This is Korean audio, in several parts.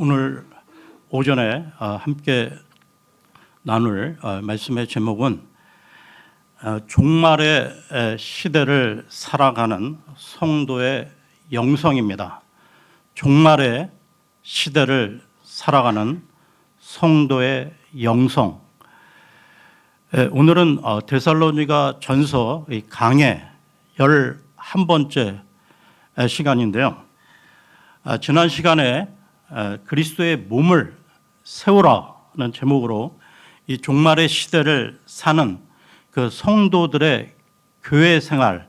오늘 오전에 함께 나눌 말씀의 제목은 종말의 시대를 살아가는 성도의 영성입니다. 종말의 시대를 살아가는 성도의 영성. 오늘은 데살로니가 전서 강해 11번째 시간인데요. 지난 시간에 그리스도의 몸을 세우라는 제목으로 이 종말의 시대를 사는 그 성도들의 교회 생활에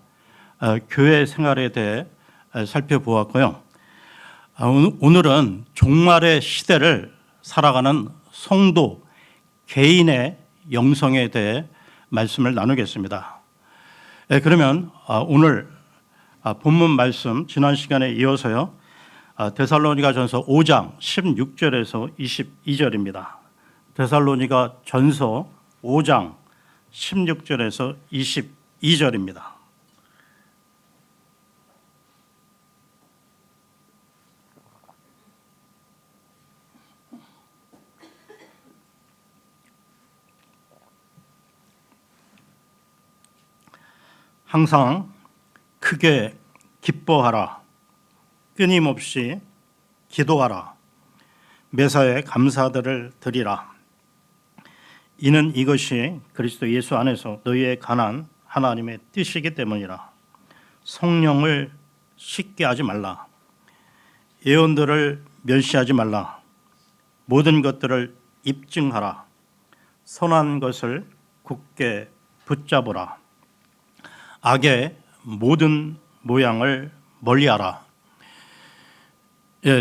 대해 살펴보았고요. 오늘은 종말의 시대를 살아가는 성도 개인의 영성에 대해 말씀을 나누겠습니다. 그러면 오늘 본문 말씀 지난 시간에 이어서요. 데살로니가 전서 5장 16절에서 22절입니다. 데살로니가 전서 5장 16절에서 22절입니다. 항상 크게 기뻐하라. 끊임없이 기도하라. 매사에 감사들을 드리라. 이는 이것이 그리스도 예수 안에서 너희에 관한 하나님의 뜻이기 때문이라. 성령을 쉽게 하지 말라. 예언들을 멸시하지 말라. 모든 것들을 입증하라. 선한 것을 굳게 붙잡으라. 악의 모든 모양을 멀리하라.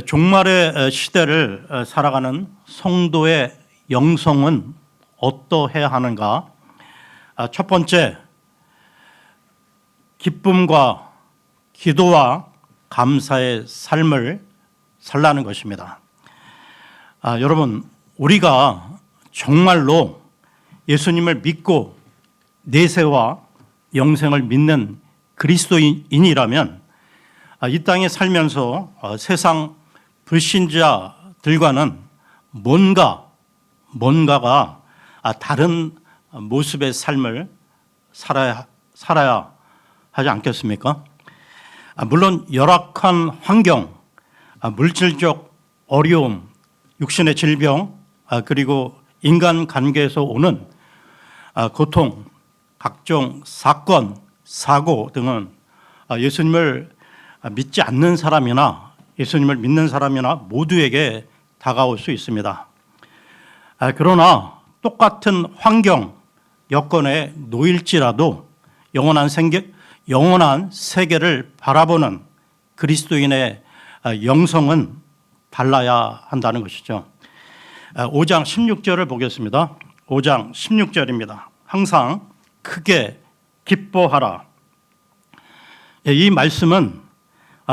종말의 시대를 살아가는 성도의 영성은 어떠해야 하는가? 첫 번째, 기쁨과 기도와 감사의 삶을 살라는 것입니다. 여러분, 우리가 정말로 예수님을 믿고 내세와 영생을 믿는 그리스도인이라면 이 땅에 살면서 세상 불신자들과는 뭔가가 다른 모습의 삶을 살아야 하지 않겠습니까? 물론 열악한 환경, 물질적 어려움, 육신의 질병, 그리고 인간관계에서 오는 고통, 각종 사건, 사고 등은 예수님을 믿지 않는 사람이나 예수님을 믿는 사람이나 모두에게 다가올 수 있습니다. 그러나 똑같은 환경, 여건에 놓일지라도 영원한 세계를 바라보는 그리스도인의 영성은 달라야 한다는 것이죠. 5장 16절을 보겠습니다. 5장 16절입니다. 항상 크게 기뻐하라. 이 말씀은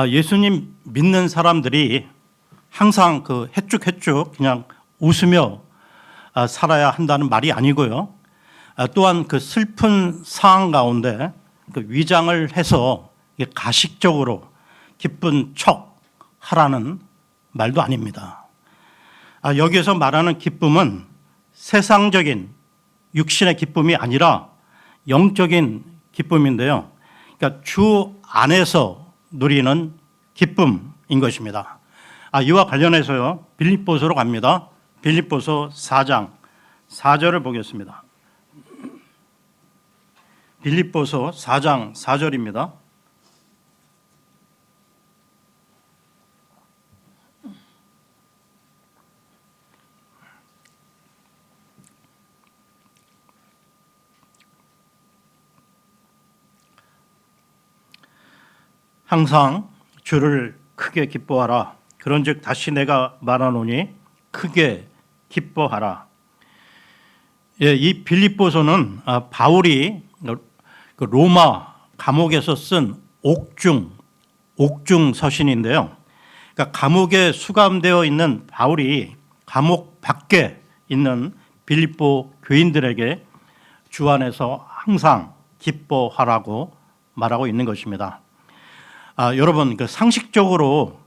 예수님 믿는 사람들이 항상 해쭉해쭉 그냥 웃으며 살아야 한다는 말이 아니고요. 또한 그 슬픈 상황 가운데 위장을 해서 가식적으로 기쁜 척 하라는 말도 아닙니다. 여기에서 말하는 기쁨은 세상적인 육신의 기쁨이 아니라 영적인 기쁨인데요. 그러니까 주 안에서 누리는 기쁨인 것입니다. 이와 관련해서요. 빌립보서로 갑니다. 빌립보서 4장 4절을 보겠습니다. 빌립보서 4장 4절입니다. 항상 주를 크게 기뻐하라. 그런즉 다시 내가 말하노니 크게 기뻐하라. 이 빌립보서는 바울이 로마 감옥에서 쓴 옥중 서신인데요. 그러니까 감옥에 수감되어 있는 바울이 감옥 밖에 있는 빌립보 교인들에게 주 안에서 항상 기뻐하라고 말하고 있는 것입니다. 여러분, 상식적으로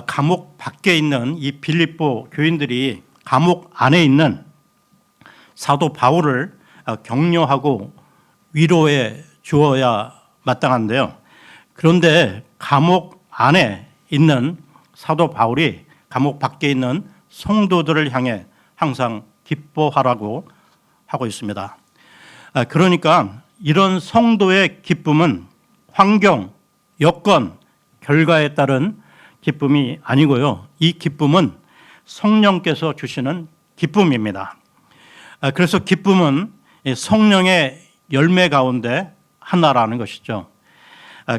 감옥 밖에 있는 이 빌립보 교인들이 감옥 안에 있는 사도 바울을 격려하고 위로해 주어야 마땅한데요. 그런데 감옥 안에 있는 사도 바울이 감옥 밖에 있는 성도들을 향해 항상 기뻐하라고 하고 있습니다. 그러니까 이런 성도의 기쁨은 환경, 여건, 결과에 따른 기쁨이 아니고요. 이 기쁨은 성령께서 주시는 기쁨입니다. 그래서 기쁨은 성령의 열매 가운데 하나라는 것이죠.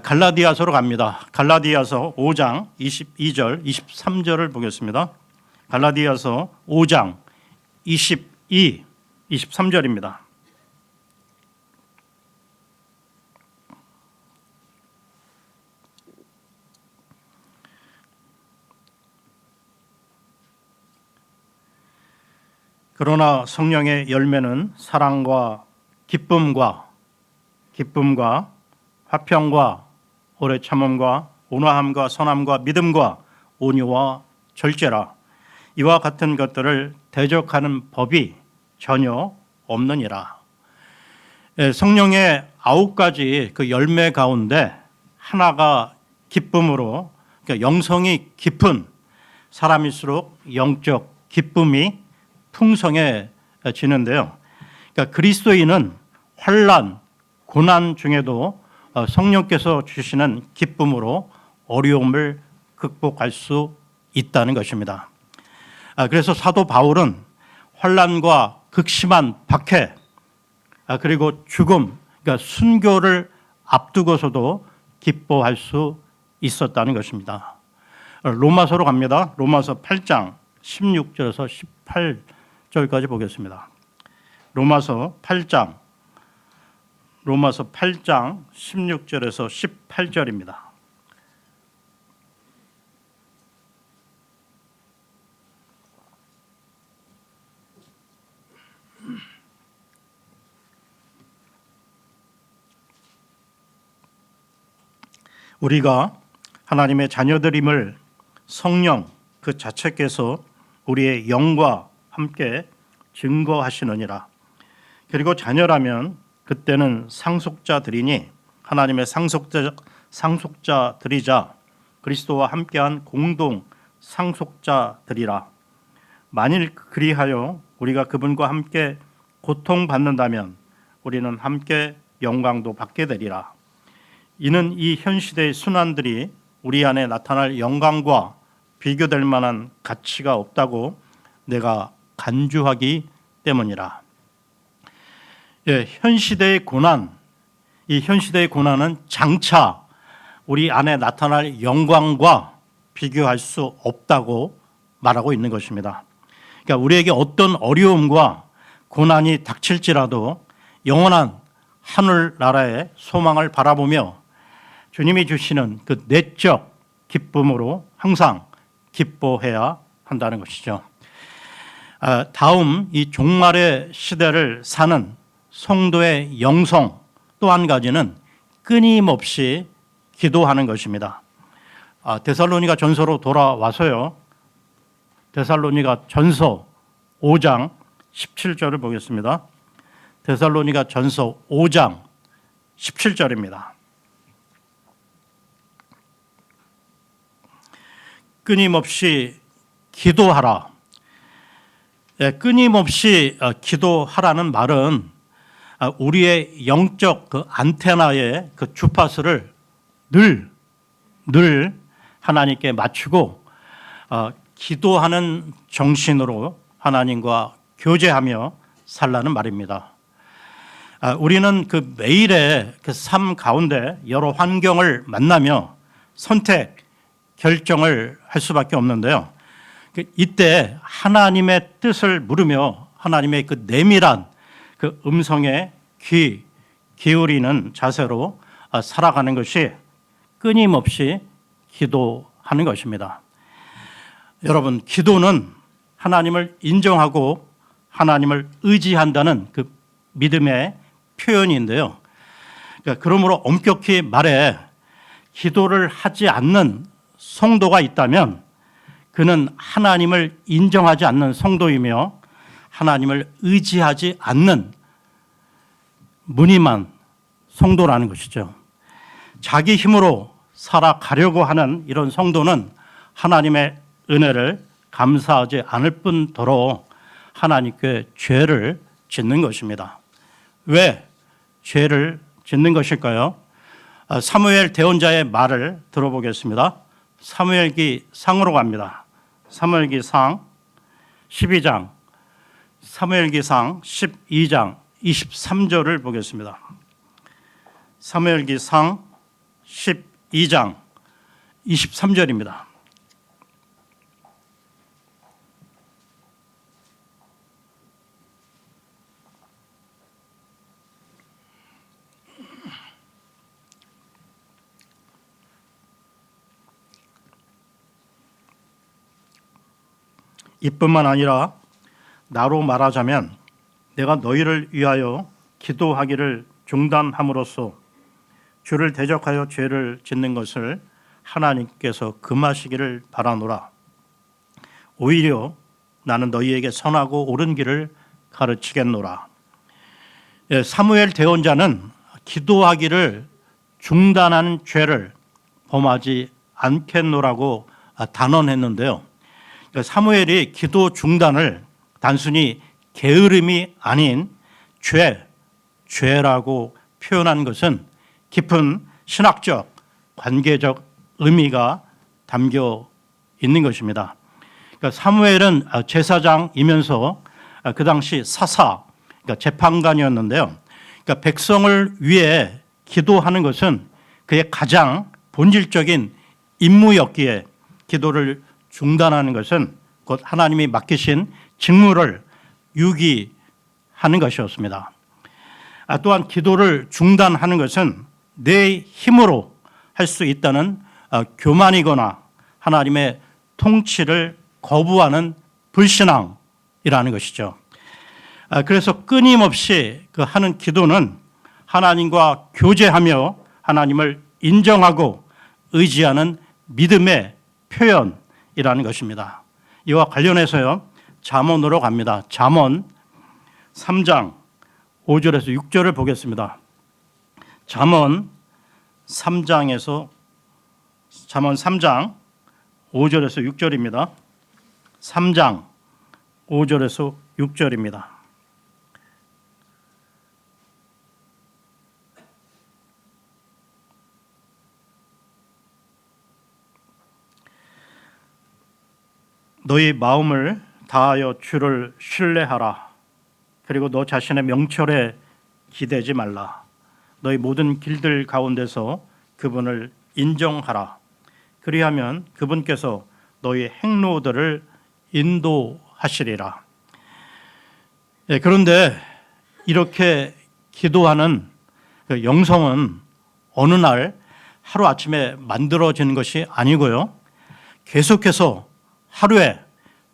갈라디아서로 갑니다. 갈라디아서 5장 22절, 23절을 보겠습니다. 갈라디아서 5장 22, 23절입니다. 그러나 성령의 열매는 사랑과 기쁨과 화평과 오래 참음과 온화함과 선함과 믿음과 온유와 절제라. 이와 같은 것들을 대적하는 법이 전혀 없느니라. 성령의 9가지 그 열매 가운데 하나가 기쁨으로, 그러니까 영성이 깊은 사람일수록 영적 기쁨이 풍성해지는데요. 그러니까 그리스도인은 환난, 고난 중에도 성령께서 주시는 기쁨으로 어려움을 극복할 수 있다는 것입니다. 그래서 사도 바울은 환난과 극심한 박해, 그리고 죽음, 그러니까 순교를 앞두고서도 기뻐할 수 있었다는 것입니다. 로마서로 갑니다. 로마서 8장 16절에서 18절까지 보겠습니다. 로마서 8장 16절에서 18절입니다. 우리가 하나님의 자녀들임을 성령 그 자체께서 우리의 영과 함께 증거하시느니라. 그리고 자녀라면 그때는 상속자들이니 하나님의 상속자들이자 그리스도와 함께한 공동 상속자들이라. 만일 그리하여 우리가 그분과 함께 고통받는다면 우리는 함께 영광도 받게 되리라. 이는 이 현 시대의 순환들이 우리 안에 나타날 영광과 비교될 만한 가치가 없다고 내가 간주하기 때문이라. 현 시대의 고난, 이 현 시대의 고난은 장차 우리 안에 나타날 영광과 비교할 수 없다고 말하고 있는 것입니다. 그러니까 우리에게 어떤 어려움과 고난이 닥칠지라도 영원한 하늘나라의 소망을 바라보며 주님이 주시는 그 내적 기쁨으로 항상 기뻐해야 한다는 것이죠. 다음 이 종말의 시대를 사는 성도의 영성 또 한 가지는 끊임없이 기도하는 것입니다. 데살로니가 전서로 돌아와서요. 데살로니가 전서 5장 17절을 보겠습니다. 데살로니가 전서 5장 17절입니다. 끊임없이 기도하라. 끊임없이 기도하라는 말은 우리의 영적 그 안테나의 그 주파수를 늘 하나님께 맞추고 기도하는 정신으로 하나님과 교제하며 살라는 말입니다. 우리는 그 매일의 그 삶 가운데 여러 환경을 만나며 선택, 결정을 할 수밖에 없는데요. 이때 하나님의 뜻을 물으며 하나님의 그 내밀한 그 음성에 귀 기울이는 자세로 살아가는 것이 끊임없이 기도하는 것입니다. 여러분, 기도는 하나님을 인정하고 하나님을 의지한다는 그 믿음의 표현인데요. 그러므로 엄격히 말해 기도를 하지 않는 성도가 있다면 그는 하나님을 인정하지 않는 성도이며 하나님을 의지하지 않는 무늬만 성도라는 것이죠. 자기 힘으로 살아가려고 하는 이런 성도는 하나님의 은혜를 감사하지 않을 뿐더러 하나님께 죄를 짓는 것입니다. 왜 죄를 짓는 것일까요? 사무엘 대언자의 말을 들어보겠습니다. 사무엘기 상으로 갑니다. 사무엘기 상 12장, 사무엘기 상 12장 23절을 보겠습니다. 사무엘기 상 12장 23절입니다. 이뿐만 아니라 나로 말하자면 내가 너희를 위하여 기도하기를 중단함으로써 주를 대적하여 죄를 짓는 것을 하나님께서 금하시기를 바라노라. 오히려 나는 너희에게 선하고 옳은 길을 가르치겠노라. 사무엘 대언자는 기도하기를 중단하는 죄를 범하지 않겠노라고 단언했는데요. 사무엘이 기도 중단을 단순히 게으름이 아닌 죄라고 표현한 것은 깊은 신학적, 관계적 의미가 담겨 있는 것입니다. 사무엘은 제사장이면서 그 당시 사사, 재판관이었는데요. 백성을 위해 기도하는 것은 그의 가장 본질적인 임무였기에 기도를 중단하는 것은 곧 하나님이 맡기신 직무를 유기하는 것이었습니다. 또한 기도를 중단하는 것은 내 힘으로 할 수 있다는 교만이거나 하나님의 통치를 거부하는 불신앙이라는 것이죠. 그래서 끊임없이 그 하는 기도는 하나님과 교제하며 하나님을 인정하고 의지하는 믿음의 표현이라는 것입니다. 이와 관련해서요, 잠언으로 갑니다. 잠언 3장 5절에서 6절을 보겠습니다. 잠언 3장 5절에서 6절입니다. 3장 5절에서 6절입니다. 너희 마음을 다하여 주를 신뢰하라. 그리고 너 자신의 명철에 기대지 말라. 너희 모든 길들 가운데서 그분을 인정하라. 그리하면 그분께서 너희 행로들을 인도하시리라. 그런데 이렇게 기도하는 그 영성은 어느 날 하루아침에 만들어지는 것이 아니고요. 계속해서 하루에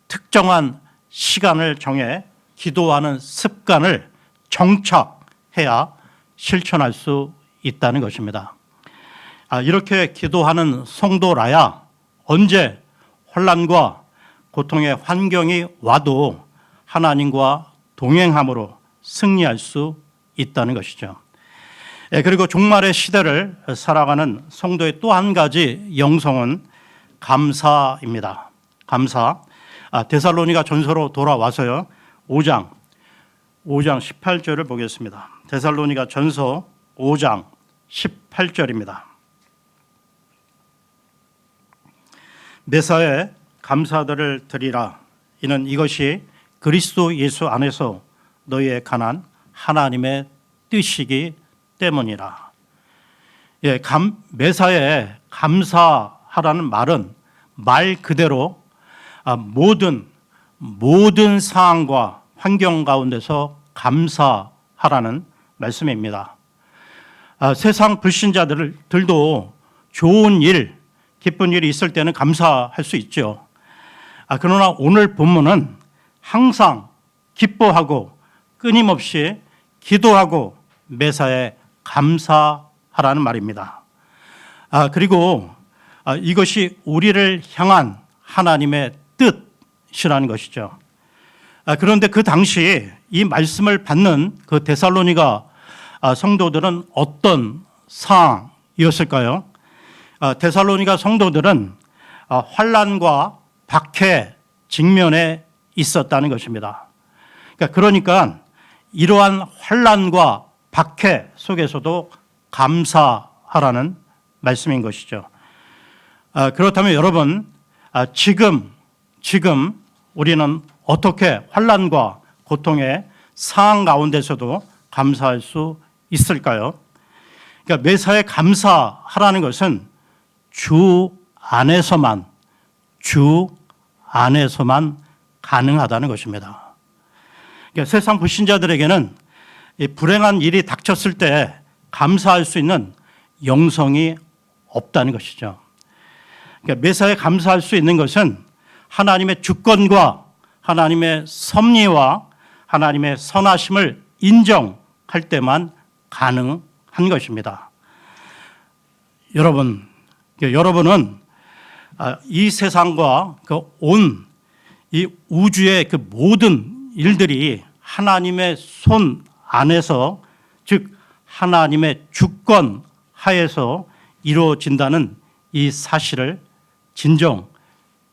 특정한 시간을 정해 기도하는 습관을 정착해야 실천할 수 있다는 것입니다. 이렇게 기도하는 성도라야 언제 혼란과 고통의 환경이 와도 하나님과 동행함으로 승리할 수 있다는 것이죠. 그리고 종말의 시대를 살아가는 성도의 또 한 가지 영성은 감사입니다. 감사. 데살로니가 전서로 돌아와서요. 5장 18절을 보겠습니다. 데살로니가 전서 5장 18절입니다. 매사에 감사들을 드리라. 이는 이것이 그리스도 예수 안에서 너희에 관한 하나님의 뜻이기 때문이라. 매사에 감사하라는 말은 말 그대로 모든 상황과 환경 가운데서 감사하라는 말씀입니다. 세상 불신자들도 좋은 일, 기쁜 일이 있을 때는 감사할 수 있죠. 그러나 오늘 본문은 항상 기뻐하고 끊임없이 기도하고 매사에 감사하라는 말입니다. 그리고 이것이 우리를 향한 하나님의 뜻이라는 것이죠. 그런데 그 당시 이 말씀을 받는 그 데살로니가 성도들은 어떤 상황이었을까요? 데살로니가 성도들은 환난과 박해 직면에 있었다는 것입니다. 그러니까 이러한 환난과 박해 속에서도 감사하라는 말씀인 것이죠. 그렇다면 여러분, 지금 우리는 어떻게 환난과 고통의 상황 가운데서도 감사할 수 있을까요? 그러니까 매사에 감사하라는 것은 주 안에서만 가능하다는 것입니다. 그러니까 세상 불신자들에게는 불행한 일이 닥쳤을 때 감사할 수 있는 영성이 없다는 것이죠. 그러니까 매사에 감사할 수 있는 것은 하나님의 주권과 하나님의 섭리와 하나님의 선하심을 인정할 때만 가능한 것입니다. 여러분은 이 세상과 이 우주의 그 모든 일들이 하나님의 손 안에서, 즉 하나님의 주권 하에서 이루어진다는 이 사실을 진정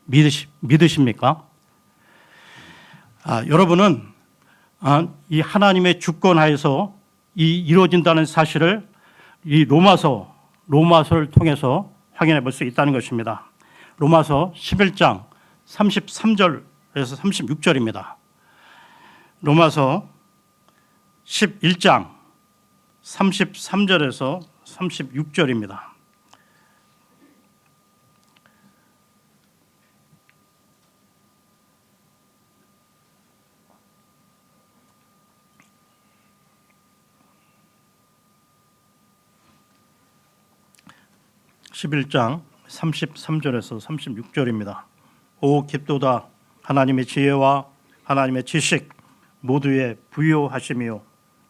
믿으십니까? 여러분은 이 하나님의 주권 하에서 이루어진다는 사실을 이 로마서를 통해서 확인해 볼 수 있다는 것입니다. 로마서 11장 33절에서 36절입니다. 로마서 11장 33절에서 36절입니다. (11장) 33절에서 36절입니다. 오 깊도다 하나님의 지혜와 하나님의 지식 모두에 부요하시며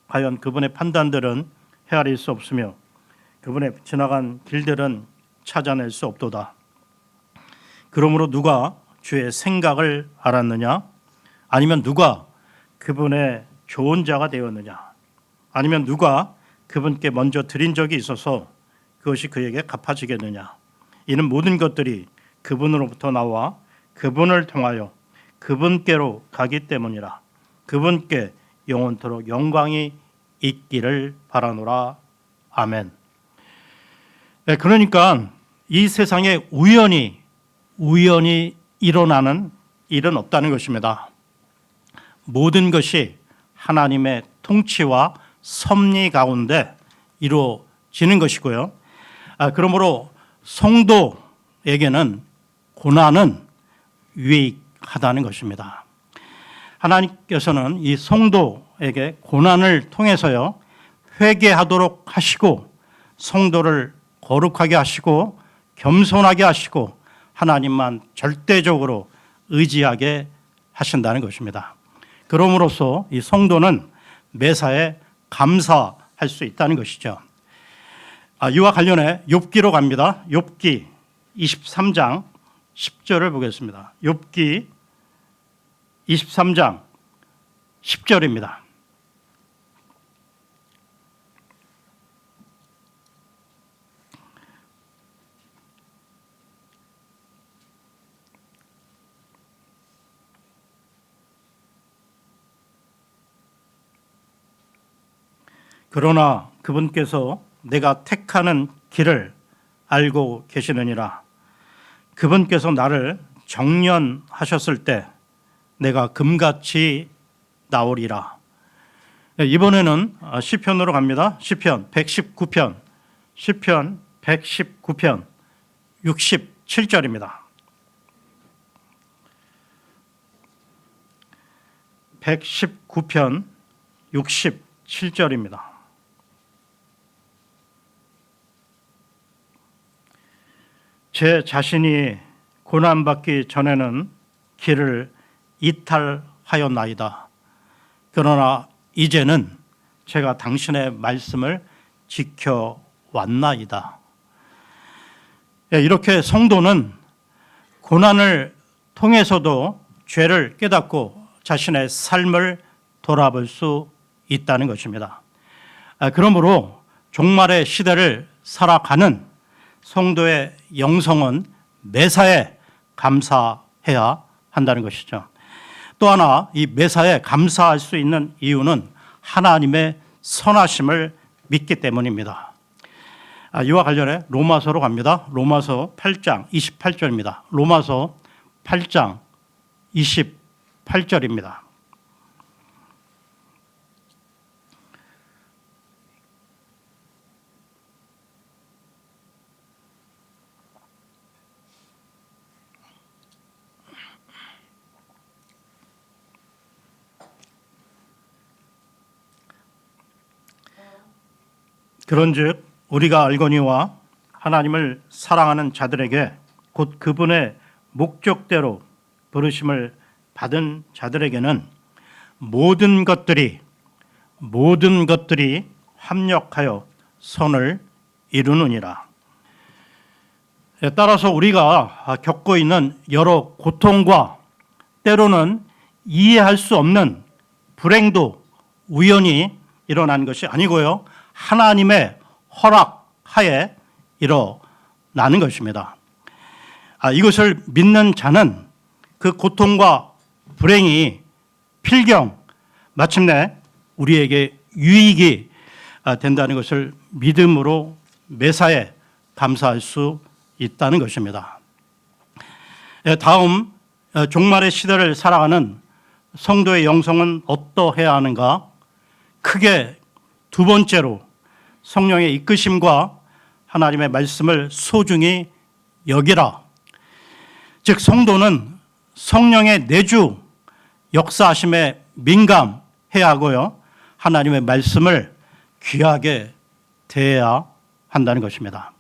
과연 그분의 판단들은 헤아릴 수 없으며 그분의 지나간 길들은 찾아낼 수 없도다. 그러므로 누가 주의 생각을 알았느냐? 아니면 누가 그분의 좋은 자가 되었느냐? 아니면 누가 그분께 먼저 드린 적이 있어서 그것이 그에게 갚아지겠느냐? 이는 모든 것들이 그분으로부터 나와 그분을 통하여 그분께로 가기 때문이라. 그분께 영원토록 영광이 있기를 바라노라. 아멘. 네, 그러니까 이 세상에 우연히 일어나는 일은 없다는 것입니다. 모든 것이 하나님의 통치와 섭리 가운데 이루어지는 것이고요. 그러므로 성도에게는 고난은 유익하다는 것입니다. 하나님께서는 이 성도에게 고난을 통해서요, 회개하도록 하시고 성도를 거룩하게 하시고 겸손하게 하시고 하나님만 절대적으로 의지하게 하신다는 것입니다. 그럼으로써 이 성도는 매사에 감사할 수 있다는 것이죠. 이와 관련해 욥기로 갑니다. 욥기 23장 10절을 보겠습니다. 욥기 23장 10절입니다. 그러나 그분께서 내가 택하는 길을 알고 계시느니라. 그분께서 나를 정련하셨을 때 내가 금같이 나오리라. 이번에는 시편으로 갑니다. 시편 119편 67절입니다. 119편 67절입니다. 제 자신이 고난받기 전에는 길을 이탈하였나이다. 그러나 이제는 제가 당신의 말씀을 지켜왔나이다. 이렇게 성도는 고난을 통해서도 죄를 깨닫고 자신의 삶을 돌아볼 수 있다는 것입니다. 그러므로 종말의 시대를 살아가는 성도의 영성은 매사에 감사해야 한다는 것이죠. 또 하나 이 매사에 감사할 수 있는 이유는 하나님의 선하심을 믿기 때문입니다. 이와 관련해 로마서로 갑니다. 로마서 8장 28절입니다. 로마서 8장 28절입니다. 그런즉 우리가 알거니와 하나님을 사랑하는 자들에게 곧 그분의 목적대로 부르심을 받은 자들에게는 모든 것들이 합력하여 선을 이루느니라. 따라서 우리가 겪고 있는 여러 고통과 때로는 이해할 수 없는 불행도 우연히 일어난 것이 아니고요, 하나님의 허락하에 일어나는 것입니다. 이것을 믿는 자는 그 고통과 불행이 필경 마침내 우리에게 유익이 된다는 것을 믿음으로 매사에 감사할 수 있다는 것입니다. 다음 종말의 시대를 살아가는 성도의 영성은 어떠해야 하는가? 크게 두 번째로 성령의 이끄심과 하나님의 말씀을 소중히 여기라. 즉 성도는 성령의 내주 역사하심에 민감해야 하고요, 하나님의 말씀을 귀하게 대해야 한다는 것입니다.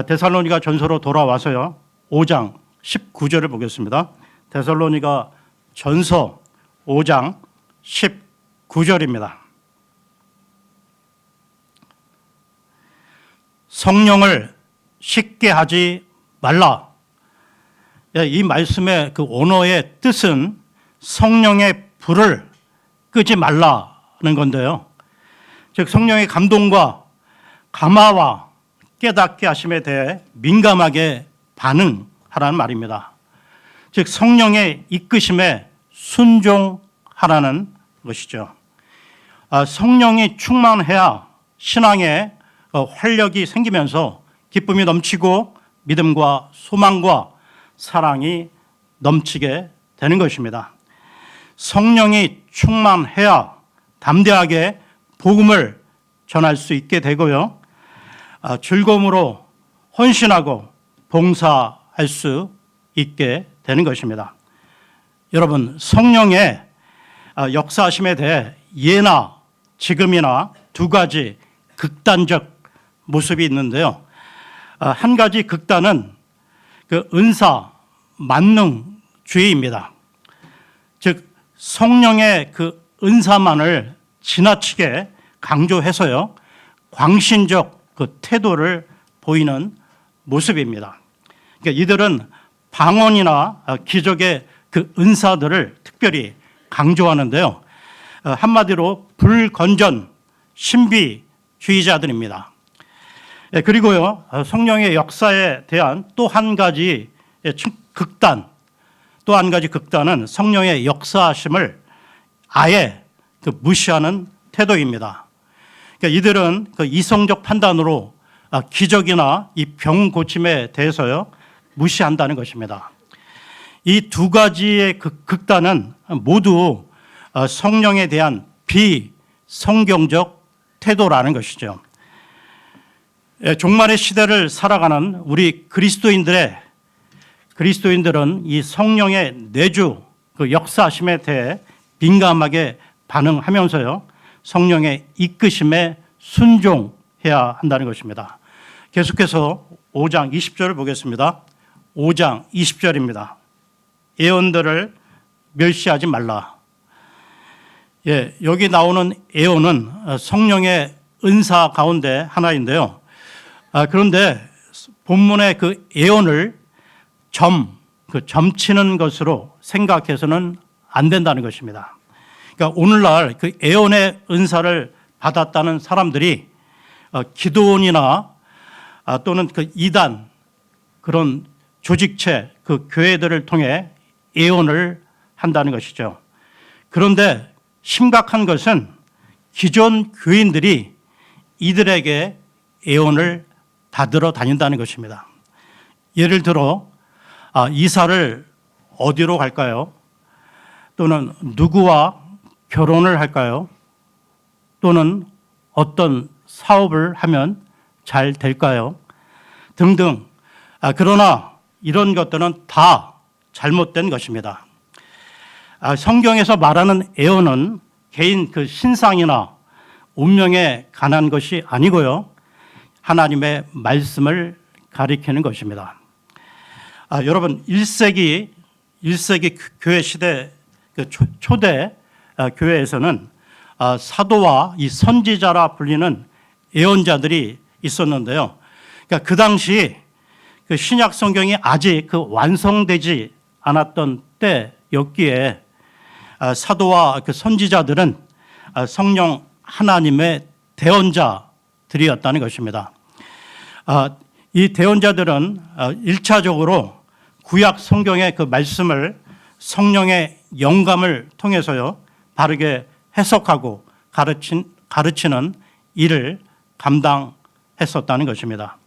데살로니가 전서로 돌아와서요, 5장 19절을 보겠습니다. 데살로니가 전서 5장 19절입니다. 성령을 쉽게 하지 말라. 이 말씀의 그 언어의 뜻은 성령의 불을 끄지 말라는 건데요, 즉 성령의 감동과 감화와 깨닫게 하심에 대해 민감하게 반응하라는 말입니다. 즉 성령의 이끄심에 순종하라는 것이죠. 성령이 충만해야 신앙에 활력이 생기면서 기쁨이 넘치고 믿음과 소망과 사랑이 넘치게 되는 것입니다. 성령이 충만해야 담대하게 복음을 전할 수 있게 되고요, 즐거움으로 헌신하고 봉사할 수 있게 되는 것입니다. 여러분, 성령의 역사하심에 대해 예나 지금이나 두 가지 극단적 모습이 있는데요, 한 가지 극단은 그 은사 만능주의입니다. 즉 성령의 그 은사만을 지나치게 강조해서요, 광신적 그 태도를 보이는 모습입니다. 그러니까 이들은 방언이나 기적의 그 은사들을 특별히 강조하는데요, 한마디로 불건전 신비주의자들입니다. 그리고요, 성령의 역사에 대한 또 한 가지 극단, 또 한 가지 극단은 성령의 역사하심을 아예 무시하는 태도입니다. 그러니까 이들은 그 이성적 판단으로 기적이나 이 병 고침에 대해서요 무시한다는 것입니다. 이 두 가지의 그 극단은 모두 성령에 대한 비성경적 태도라는 것이죠. 종말의 시대를 살아가는 우리 그리스도인들은 이 성령의 내주 그 역사하심에 대해 민감하게 반응하면서요, 성령의 이끄심에 순종해야 한다는 것입니다. 계속해서 5장 20절을 보겠습니다. 5장 20절입니다. 예언들을 멸시하지 말라. 여기 나오는 예언은 성령의 은사 가운데 하나인데요, 그런데 본문의 그 예언을 그 점치는 것으로 생각해서는 안 된다는 것입니다. 그러니까 오늘날 그 예언의 은사를 받았다는 사람들이 기도원이나 또는 그 이단 그런 조직체 그 교회들을 통해 예언을 한다는 것이죠. 그런데 심각한 것은 기존 교인들이 이들에게 예언을 받으러 다닌다는 것입니다. 예를 들어 이사를 어디로 갈까요? 또는 누구와 결혼을 할까요? 또는 어떤 사업을 하면 잘 될까요? 등등. 그러나 이런 것들은 다 잘못된 것입니다. 성경에서 말하는 예언은 개인 그 신상이나 운명에 관한 것이 아니고요. 하나님의 말씀을 가리키는 것입니다. 여러분 1세기 교회 시대 그 초대 교회에서는 사도와 이 선지자라 불리는 예언자들이 있었는데요. 그러니까 그 당시 그 신약 성경이 아직 그 완성되지 않았던 때였기에 사도와 그 선지자들은 성령 하나님의 대언자들이었다는 것입니다. 이 대언자들은 1차적으로 구약 성경의 그 말씀을 성령의 영감을 통해서요 바르게 해석하고 가르치는 일을 감당했었다는 것입니다.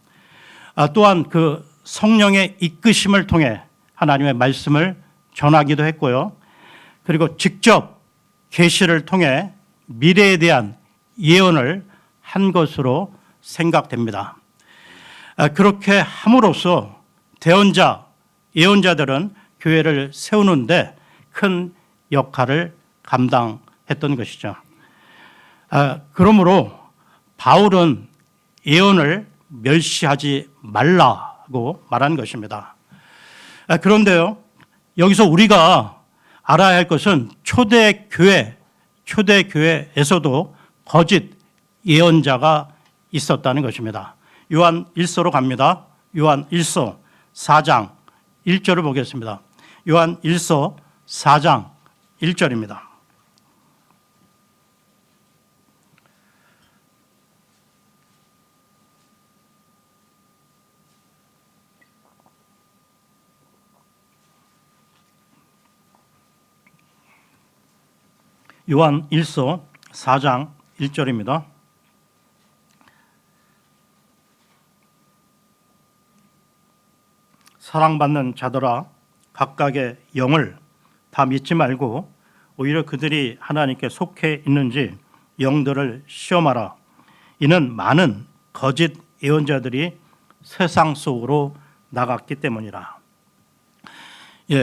또한 그 성령의 이끄심을 통해 하나님의 말씀을 전하기도 했고요. 그리고 직접 계시를 통해 미래에 대한 예언을 한 것으로 생각됩니다. 그렇게 함으로써 대언자, 예언자들은 교회를 세우는데 큰 역할을 감당했던 것이죠. 그러므로 바울은 예언을 멸시하지 말라고 말한 것입니다. 그런데요, 여기서 우리가 알아야 할 것은 초대교회에서도 거짓 예언자가 있었다는 것입니다. 요한 1서로 갑니다. 요한 1서 4장 1절을 보겠습니다. 요한 1서 4장 1절입니다. 요한 1서 4장 1절입니다. 사랑받는 자들아 각각의 영을 다 믿지 말고 오히려 그들이 하나님께 속해 있는지 영들을 시험하라. 이는 많은 거짓 예언자들이 세상 속으로 나갔기 때문이라.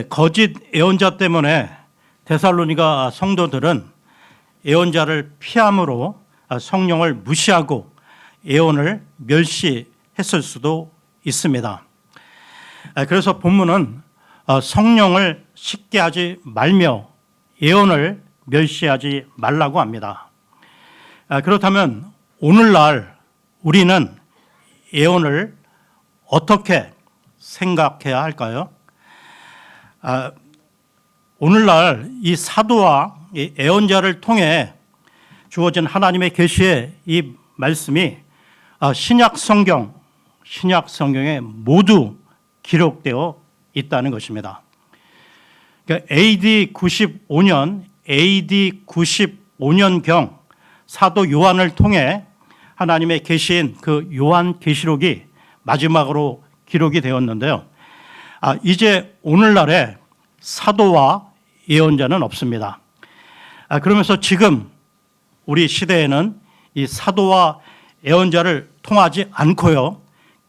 거짓 예언자 때문에 데살로니가 성도들은 예언자를 피함으로 성령을 무시하고 예언을 멸시했을 수도 있습니다. 그래서 본문은 성령을 쉽게 하지 말며 예언을 멸시하지 말라고 합니다. 그렇다면 오늘날 우리는 예언을 어떻게 생각해야 할까요? 오늘날 이 사도와 이 예언자를 통해 주어진 하나님의 계시의 이 말씀이 신약 성경에 모두 기록되어 있다는 것입니다. 그러니까 AD 95년경 사도 요한을 통해 하나님의 계시인 그 요한 계시록이 마지막으로 기록이 되었는데요. 이제 오늘날에 사도와 예언자는 없습니다. 그러면서 지금 우리 시대에는 이 사도와 예언자를 통하지 않고요.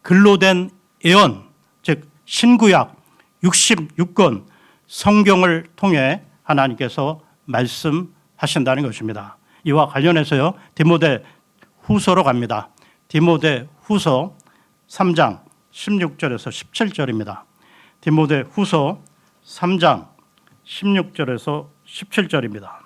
글로 된 예언, 즉 신구약 66권 성경을 통해 하나님께서 말씀하신다는 것입니다. 이와 관련해서요. 디모데 후서로 갑니다. 디모데 후서 3장 16절에서 17절입니다. 디모데 후서 3장 16절에서 17절입니다.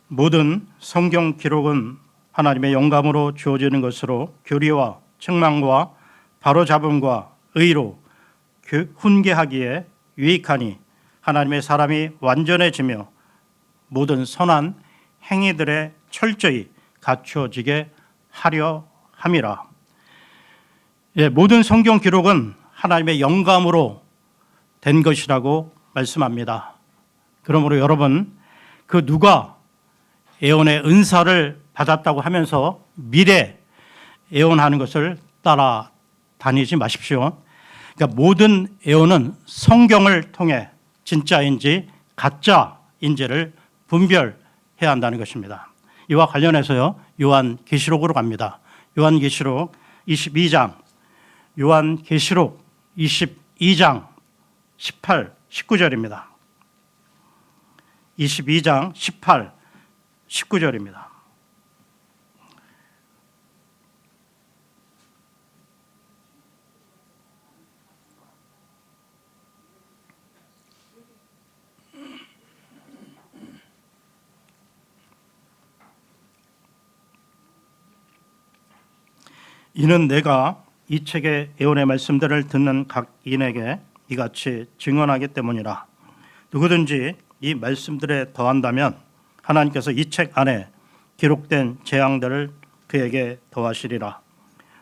모든 성경 기록은 하나님의 영감으로 주어지는 것으로 교리와 책망과 바로잡음과 의로 훈계하기에 유익하니 하나님의 사람이 완전해지며 모든 선한 행위들에 철저히 갖추어지게 하려 함이라. 모든 성경 기록은 하나님의 영감으로 된 것이라고 말씀합니다. 그러므로 여러분, 그 누가 예언의 은사를 받았다고 하면서 미래 예언하는 것을 따라다니지 마십시오. 그러니까 모든 예언은 성경을 통해 진짜인지 가짜인지를 분별해야 한다는 것입니다. 이와 관련해서요, 요한계시록으로 갑니다. 요한계시록 22장, 요한계시록 22장 18, 19절입니다. 22장 18, 19절입니다. 이는 내가 이 책의 예언의 말씀들을 듣는 각 인에게 이같이 증언하기 때문이라. 누구든지 이 말씀들에 더한다면 하나님께서 이 책 안에 기록된 재앙들을 그에게 더하시리라.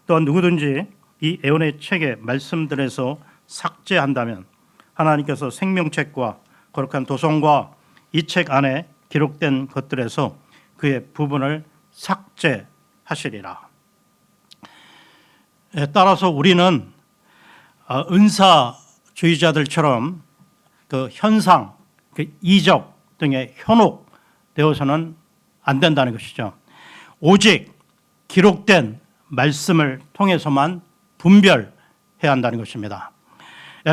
또한 누구든지 이 예언의 책의 말씀들에서 삭제한다면 하나님께서 생명책과 거룩한 도성과 이 책 안에 기록된 것들에서 그의 부분을 삭제하시리라. 따라서 우리는 은사주의자들처럼 그 현상, 그 이적 등에 현혹되어서는 안 된다는 것이죠. 오직 기록된 말씀을 통해서만 분별해야 한다는 것입니다.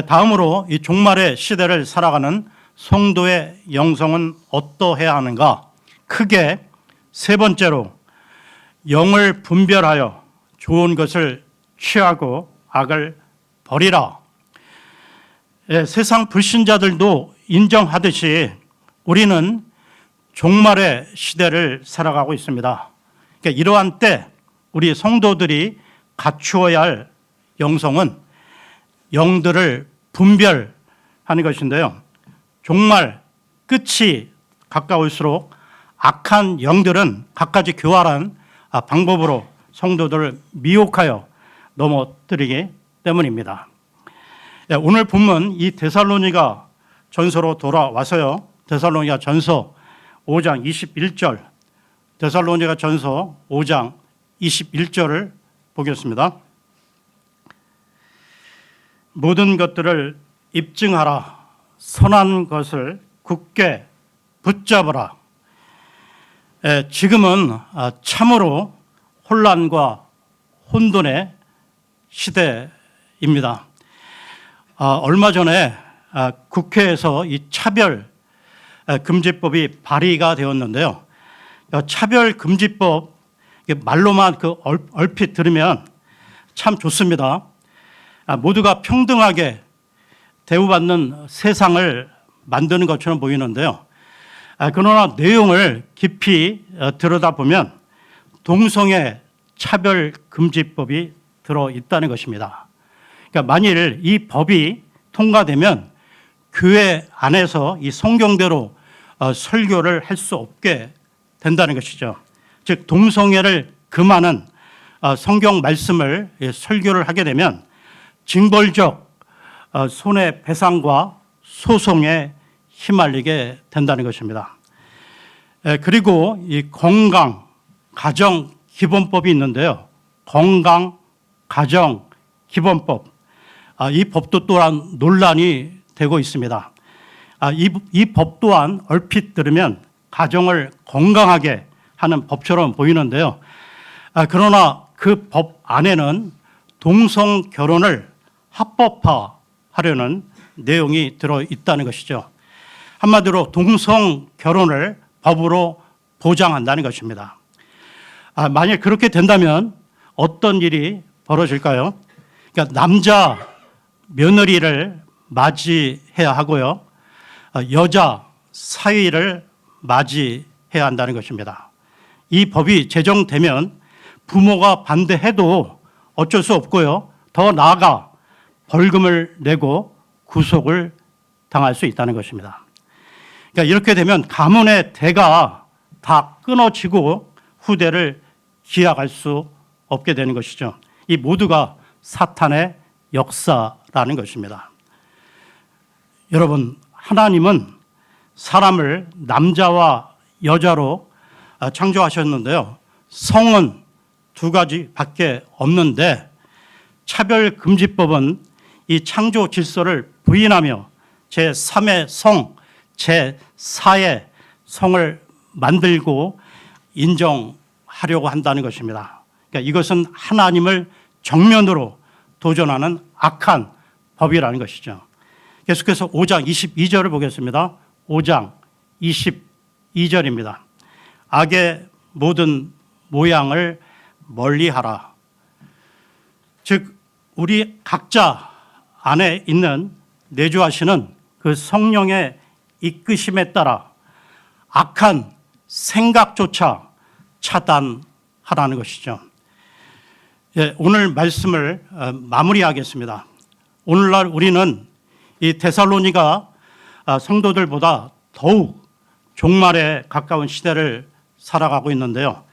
다음으로 이 종말의 시대를 살아가는 성도의 영성은 어떠해야 하는가? 크게 세 번째로 영을 분별하여 좋은 것을 취하고 악을 버리라. 세상 불신자들도 인정하듯이 우리는 종말의 시대를 살아가고 있습니다. 그러니까 이러한 때 우리 성도들이 갖추어야 할 영성은 영들을 분별하는 것인데요. 종말 끝이 가까울수록 악한 영들은 갖가지 교활한 방법으로 성도들을 미혹하여 넘어뜨리기 때문입니다. 오늘 본문 이 데살로니가 전서로 돌아와서요. 데살로니가 전서 5장 21절, 데살로니가 전서 5장 21절을 보겠습니다. 모든 것들을 입증하라. 선한 것을 굳게 붙잡으라. 지금은 참으로 혼란과 혼돈의 시대입니다. 얼마 전에 국회에서 이 차별금지법이 발의가 되었는데요. 차별금지법 말로만 얼핏 들으면 참 좋습니다. 모두가 평등하게 대우받는 세상을 만드는 것처럼 보이는데요. 그러나 내용을 깊이 들여다보면 동성애 차별금지법이 들어있다는 것입니다. 그러니까 만일 이 법이 통과되면 교회 안에서 이 성경대로 설교를 할 수 없게 된다는 것이죠. 즉 동성애를 금하는 성경 말씀을 설교를 하게 되면 징벌적 손해배상과 소송에 휘말리게 된다는 것입니다. 그리고 이 건강 가정 기본법이 있는데요. 건강 가정 기본법, 이 법도 또한 논란이 되고 있습니다. 이 법 또한 얼핏 들으면 가정을 건강하게 하는 법처럼 보이는데요. 그러나 그 법 안에는 동성 결혼을 합법화하려는 내용이 들어있다는 것이죠. 한마디로 동성 결혼을 법으로 보장한다는 것입니다. 만약 그렇게 된다면 어떤 일이 벌어질까요? 그러니까 남자 며느리를 맞이해야 하고요. 여자 사위를 맞이해야 해야 한다는 것입니다. 이 법이 제정되면 부모가 반대해도 어쩔 수 없고요. 더 나아가 벌금을 내고 구속을 당할 수 있다는 것입니다. 그러니까 이렇게 되면 가문의 대가 다 끊어지고 후대를 기약할 수 없게 되는 것이죠. 이 모두가 사탄의 역사라는 것입니다. 여러분, 하나님은 사람을 남자와 여자로 창조하셨는데요. 성은 두 가지밖에 없는데 차별금지법은 이 창조 질서를 부인하며 제3의 성, 제4의 성을 만들고 인정하려고 한다는 것입니다. 그러니까 이것은 하나님을 정면으로 도전하는 악한 법이라는 것이죠. 계속해서 5장 22절을 보겠습니다. 5장 22절입니다. 악의 모든 모양을 멀리하라. 즉 우리 각자 안에 있는 내주하시는 그 성령의 이끄심에 따라 악한 생각조차 차단하라는 것이죠. 예, 오늘 말씀을 마무리하겠습니다. 오늘날 우리는 이 데살로니가 성도들보다 더욱 종말에 가까운 시대를 살아가고 있는데요.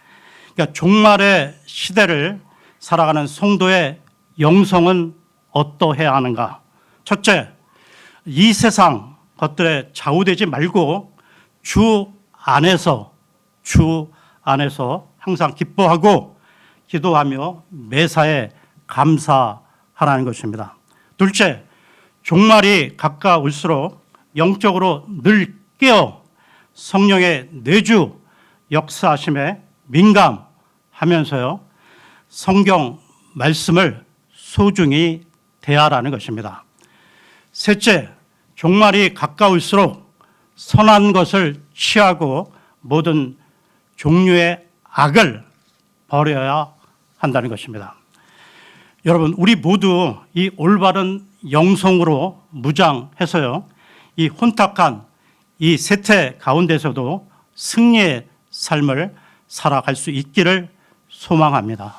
그러니까 종말의 시대를 살아가는 성도의 영성은 어떠해야 하는가? 첫째, 이 세상 것들에 좌우되지 말고 주 안에서 항상 기뻐하고 기도하며 매사에 감사하라는 것입니다. 둘째, 종말이 가까울수록 영적으로 늘 깨어 성령의 내주 역사하심에 민감하면서요, 성경 말씀을 소중히 대하라는 것입니다. 셋째, 종말이 가까울수록 선한 것을 취하고 모든 종류의 악을 버려야 한다는 것입니다. 여러분, 우리 모두 이 올바른 영성으로 무장해서요, 이 혼탁한 이 세태 가운데서도 승리의 삶을 살아갈 수 있기를 소망합니다.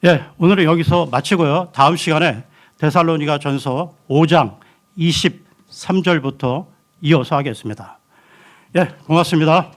예, 오늘은 여기서 마치고요. 다음 시간에 데살로니가 전서 5장 23절부터 이어서 하겠습니다. 예, 고맙습니다.